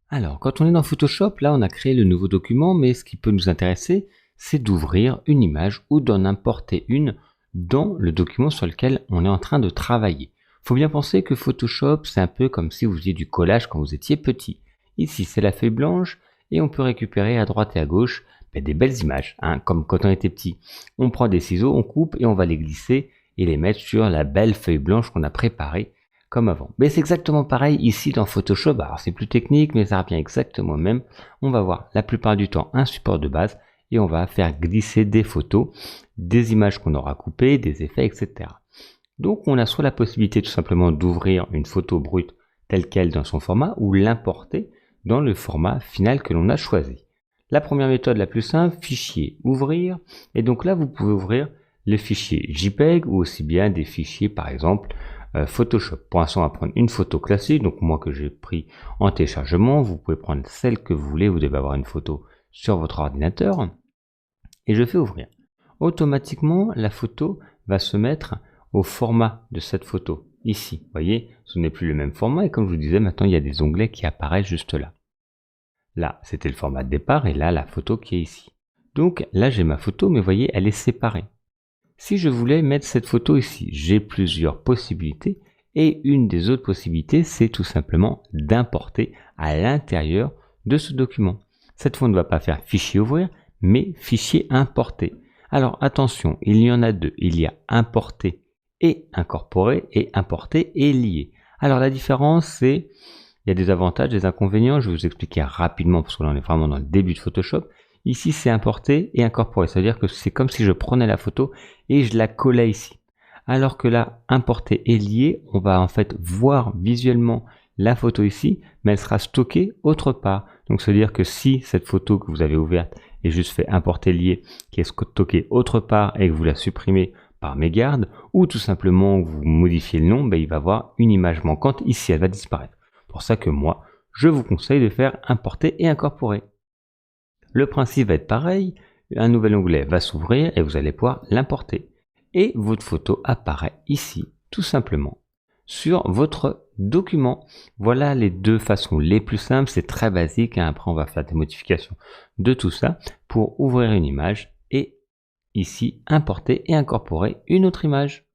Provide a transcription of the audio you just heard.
Alors, quand on est dans Photoshop, là, on a créé le nouveau document, mais ce qui peut nous intéresser, c'est d'ouvrir une image ou d'en importer une dans le document sur lequel on est en train de travailler. Il faut bien penser que Photoshop, c'est un peu comme si vous faisiez du collage quand vous étiez petit. Ici, c'est la feuille blanche et on peut récupérer à droite et à gauche des belles images, comme quand on était petit. On prend des ciseaux, on coupe et on va les glisser et les mettre sur la belle feuille blanche qu'on a préparée comme avant. Mais c'est exactement pareil ici dans Photoshop. Alors c'est plus technique, mais ça revient exactement au même. On va voir la plupart du temps un support de base et on va faire glisser des photos, des images qu'on aura coupées, des effets, etc. Donc on a soit la possibilité tout simplement d'ouvrir une photo brute telle qu'elle dans son format ou l'importer dans le format final que l'on a choisi. La première méthode la plus simple, fichier, ouvrir, et donc là vous pouvez ouvrir le fichier JPEG ou aussi bien des fichiers par exemple Photoshop. Pour l'instant, on va prendre une photo classique, donc moi que j'ai pris en téléchargement. Vous pouvez prendre celle que vous voulez, vous devez avoir une photo sur votre ordinateur. Et je fais ouvrir. Automatiquement, la photo va se mettre au format de cette photo. Ici, vous voyez, ce n'est plus le même format, et comme je vous disais, maintenant il y a des onglets qui apparaissent juste là. Là, c'était le format de départ, et là, la photo qui est ici. Donc là, j'ai ma photo, mais vous voyez, elle est séparée. Si je voulais mettre cette photo ici, j'ai plusieurs possibilités et une des autres possibilités, c'est tout simplement d'importer à l'intérieur de ce document. Cette fois, on ne va pas faire fichier ouvrir, mais fichier importer. Alors attention, il y en a deux. Il y a importer et incorporer et importer et lier. Alors la différence, c'est il y a des avantages, des inconvénients. Je vais vous expliquer rapidement parce que là on est vraiment dans le début de Photoshop. Ici, c'est importer et incorporer. C'est-à-dire que c'est comme si je prenais la photo et je la collais ici. Alors que là, importer et lier, on va en fait voir visuellement la photo ici, mais elle sera stockée autre part. Donc, c'est-à-dire que si cette photo que vous avez ouverte est juste fait importer lier, qui est stockée autre part et que vous la supprimez par mégarde, ou tout simplement vous modifiez le nom, il va avoir une image manquante ici, elle va disparaître. Pour ça que moi, je vous conseille de faire importer et incorporer. Le principe va être pareil, un nouvel onglet va s'ouvrir et vous allez pouvoir l'importer. Et votre photo apparaît ici, tout simplement, sur votre document. Voilà les deux façons les plus simples, c'est très basique, après on va faire des modifications de tout ça pour ouvrir une image et ici importer et incorporer une autre image.